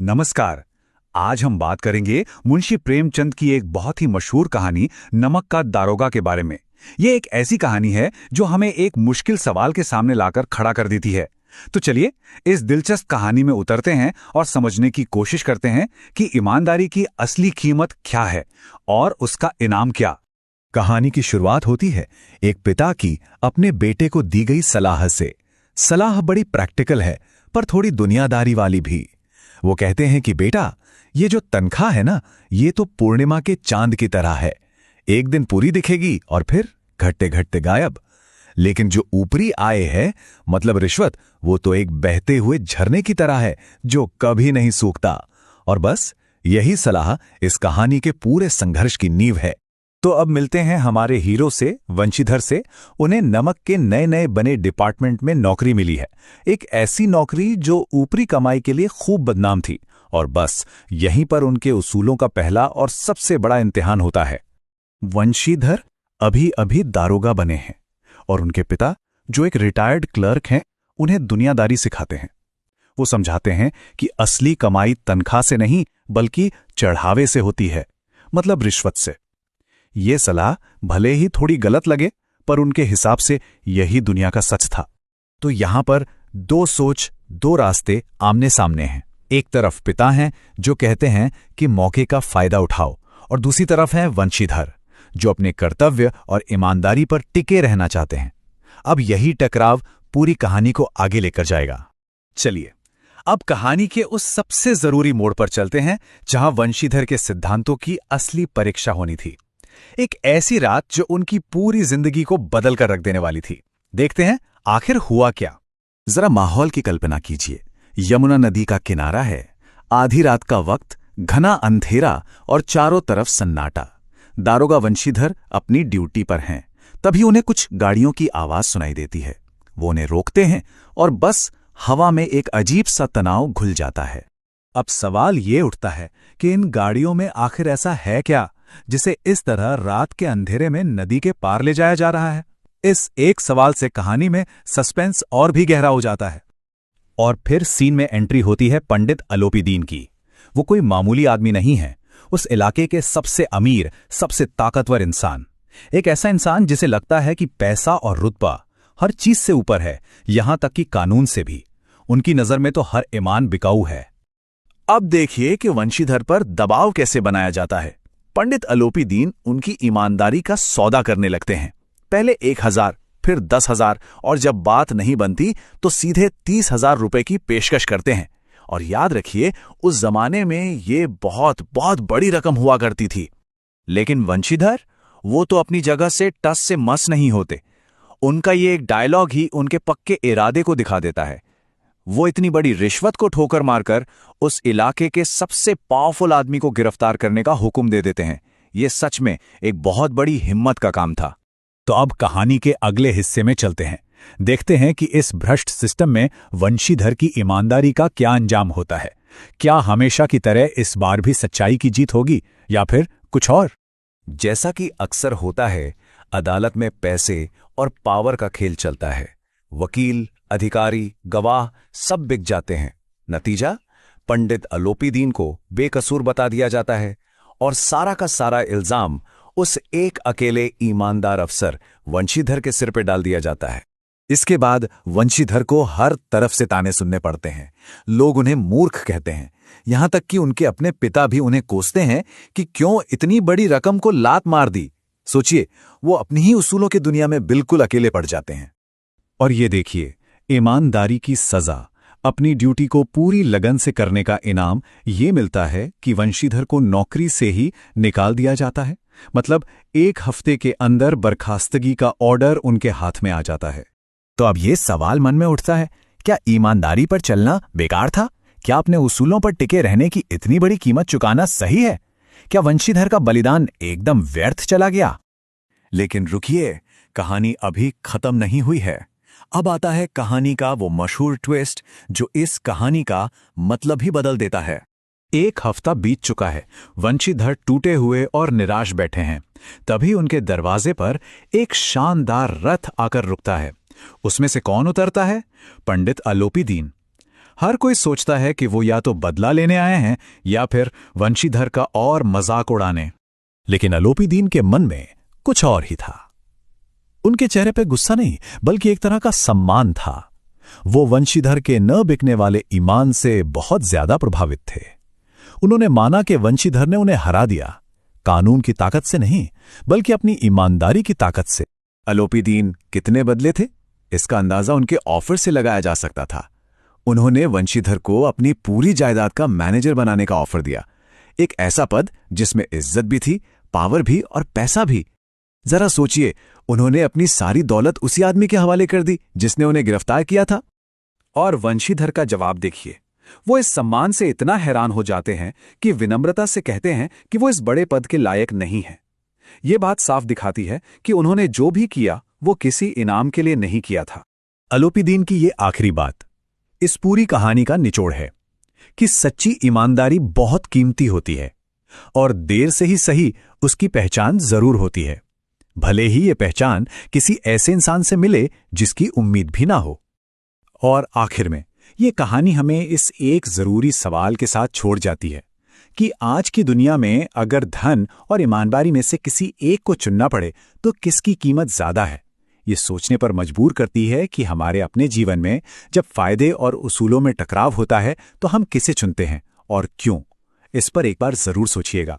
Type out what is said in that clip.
नमस्कार। आज हम बात करेंगे मुंशी प्रेमचंद की एक बहुत ही मशहूर कहानी नमक का दारोगा के बारे में। ये एक ऐसी कहानी है जो हमें एक मुश्किल सवाल के सामने लाकर खड़ा कर देती है। तो चलिए इस दिलचस्प कहानी में उतरते हैं और समझने की कोशिश करते हैं कि ईमानदारी की असली कीमत क्या है और उसका इनाम क्या। कहानी की शुरुआत होती है एक पिता की अपने बेटे को दी गई सलाह से। सलाह बड़ी प्रैक्टिकल है पर थोड़ी दुनियादारी वाली भी। वो कहते हैं कि बेटा, ये जो तनख्वाह है ना, ये तो पूर्णिमा के चांद की तरह है। एक दिन पूरी दिखेगी और फिर घटते घटते गायब। लेकिन जो ऊपरी आय है, मतलब रिश्वत, वो तो एक बहते हुए झरने की तरह है जो कभी नहीं सूखता। और बस यही सलाह इस कहानी के पूरे संघर्ष की नींव है। तो अब मिलते हैं हमारे हीरो से, वंशीधर से। उन्हें नमक के नए नए बने डिपार्टमेंट में नौकरी मिली है। एक ऐसी नौकरी जो ऊपरी कमाई के लिए खूब बदनाम थी। और बस यहीं पर उनके उसूलों का पहला और सबसे बड़ा इम्तिहान होता है। वंशीधर अभी अभी दारोगा बने हैं और उनके पिता, जो एक रिटायर्ड क्लर्क हैं, उन्हें दुनियादारी सिखाते हैं। वो समझाते हैं कि असली कमाई तनख्वाह से नहीं बल्कि चढ़ावे से होती है, मतलब रिश्वत से। ये सलाह भले ही थोड़ी गलत लगे, पर उनके हिसाब से यही दुनिया का सच था। तो यहां पर दो सोच, दो रास्ते आमने सामने हैं। एक तरफ पिता हैं जो कहते हैं कि मौके का फायदा उठाओ, और दूसरी तरफ है वंशीधर जो अपने कर्तव्य और ईमानदारी पर टिके रहना चाहते हैं। अब यही टकराव पूरी कहानी को आगे लेकर जाएगा। चलिए अब कहानी के उस सबसे जरूरी मोड़ पर चलते हैं जहां वंशीधर के सिद्धांतों की असली परीक्षा होनी थी। एक ऐसी रात जो उनकी पूरी जिंदगी को बदल कर रख देने वाली थी। देखते हैं आखिर हुआ क्या। जरा माहौल की कल्पना कीजिए। यमुना नदी का किनारा है, आधी रात का वक्त, घना अंधेरा और चारों तरफ सन्नाटा। दारोगा वंशीधर अपनी ड्यूटी पर हैं। तभी उन्हें कुछ गाड़ियों की आवाज सुनाई देती है। वो उन्हें रोकते हैं और बस हवा में एक अजीब सा तनाव घुल जाता है। अब सवाल ये उठता है कि इन गाड़ियों में आखिर ऐसा है क्या जिसे इस तरह रात के अंधेरे में नदी के पार ले जाया जा रहा है। इस एक सवाल से कहानी में सस्पेंस और भी गहरा हो जाता है। और फिर सीन में एंट्री होती है पंडित अलोपीदीन की। वो कोई मामूली आदमी नहीं है, उस इलाके के सबसे अमीर, सबसे ताकतवर इंसान। एक ऐसा इंसान जिसे लगता है कि पैसा और रुतबा हर चीज से ऊपर है, यहां तक कि कानून से भी। उनकी नजर में तो हर ईमान बिकाऊ है। अब देखिए कि वंशीधर पर दबाव कैसे बनाया जाता है। पंडित अलोपीदीन उनकी ईमानदारी का सौदा करने लगते हैं। पहले 1,000, फिर 10,000 और जब बात नहीं बनती तो सीधे 30,000 रुपए की पेशकश करते हैं। और याद रखिए, उस जमाने में ये बहुत बहुत बड़ी रकम हुआ करती थी। लेकिन वंशीधर, वो तो अपनी जगह से टस से मस नहीं होते। उनका ये एक डायलॉग ही उनके पक्के इरादे को दिखा देता है। वो इतनी बड़ी रिश्वत को ठोकर मारकर उस इलाके के सबसे पावरफुल आदमी को गिरफ्तार करने का हुक्म दे देते हैं। ये सच में एक बहुत बड़ी हिम्मत का काम था। तो अब कहानी के अगले हिस्से में चलते हैं। देखते हैं कि इस भ्रष्ट सिस्टम में वंशीधर की ईमानदारी का क्या अंजाम होता है। क्या हमेशा की तरह इस बार भी सच्चाई की जीत होगी या फिर कुछ और? जैसा कि अक्सर होता है, अदालत में पैसे और पावर का खेल चलता है। वकील, अधिकारी, गवाह सब बिक जाते हैं। नतीजा, पंडित अलोपीदीन को बेकसूर बता दिया जाता है और सारा का सारा इल्जाम उस एक अकेले ईमानदार अफसर वंशीधर के सिर पर डाल दिया जाता है। इसके बाद वंशीधर को हर तरफ से ताने सुनने पड़ते हैं। लोग उन्हें मूर्ख कहते हैं, यहां तक कि उनके अपने पिता भी उन्हें कोसते हैं कि क्यों इतनी बड़ी रकम को लात मार दी। सोचिए, वो अपनी ही उसूलों की दुनिया में बिल्कुल अकेले पड़ जाते हैं। और ये देखिए, ईमानदारी की सजा, अपनी ड्यूटी को पूरी लगन से करने का इनाम ये मिलता है कि वंशीधर को नौकरी से ही निकाल दिया जाता है। मतलब 1 हफ्ते के अंदर बर्खास्तगी का ऑर्डर उनके हाथ में आ जाता है। तो अब ये सवाल मन में उठता है, क्या ईमानदारी पर चलना बेकार था? क्या अपने उसूलों पर टिके रहने की इतनी बड़ी कीमत चुकाना सही है? क्या वंशीधर का बलिदान एकदम व्यर्थ चला गया? लेकिन रुकिए, कहानी अभी खत्म नहीं हुई है। अब आता है कहानी का वो मशहूर ट्विस्ट जो इस कहानी का मतलब ही बदल देता है। 1 हफ्ता बीत चुका है। वंशीधर टूटे हुए और निराश बैठे हैं। तभी उनके दरवाजे पर एक शानदार रथ आकर रुकता है। उसमें से कौन उतरता है? पंडित अलोपीदीन। हर कोई सोचता है कि वो या तो बदला लेने आए हैं या फिर वंशीधर का और मजाक उड़ाने। लेकिन अलोपीदीन के मन में कुछ और ही था। उनके चेहरे पे गुस्सा नहीं, बल्कि एक तरह का सम्मान था। वो वंशीधर के न बिकने वाले ईमान से बहुत ज्यादा प्रभावित थे। उन्होंने माना कि वंशीधर ने उन्हें हरा दिया, कानून की ताकत से नहीं, बल्कि अपनी ईमानदारी की ताकत से। अलोपीदीन कितने बदले थे, इसका अंदाजा उनके ऑफर से लगाया जा सकता था। उन्होंने वंशीधर को अपनी पूरी जायदाद का मैनेजर बनाने का ऑफर दिया, एक ऐसा पद जिसमें इज्जत भी थी, पावर भी और पैसा भी। जरा सोचिए, उन्होंने अपनी सारी दौलत उसी आदमी के हवाले कर दी जिसने उन्हें गिरफ्तार किया था। और वंशीधर का जवाब देखिए। वो इस सम्मान से इतना हैरान हो जाते हैं कि विनम्रता से कहते हैं कि वो इस बड़े पद के लायक नहीं है। ये बात साफ दिखाती है कि उन्होंने जो भी किया वो किसी इनाम के लिए नहीं किया था। अलोपीदीन की ये आखिरी बात इस पूरी कहानी का निचोड़ है कि सच्ची ईमानदारी बहुत कीमती होती है और देर से ही सही उसकी पहचान जरूर होती है, भले ही ये पहचान किसी ऐसे इंसान से मिले जिसकी उम्मीद भी ना हो। और आखिर में ये कहानी हमें इस एक जरूरी सवाल के साथ छोड़ जाती है कि आज की दुनिया में अगर धन और ईमानदारी में से किसी एक को चुनना पड़े तो किसकी कीमत ज्यादा है। ये सोचने पर मजबूर करती है कि हमारे अपने जीवन में जब फायदे और उसूलों में टकराव होता है तो हम किसे चुनते हैं और क्यों। इस पर एक बार जरूर सोचिएगा।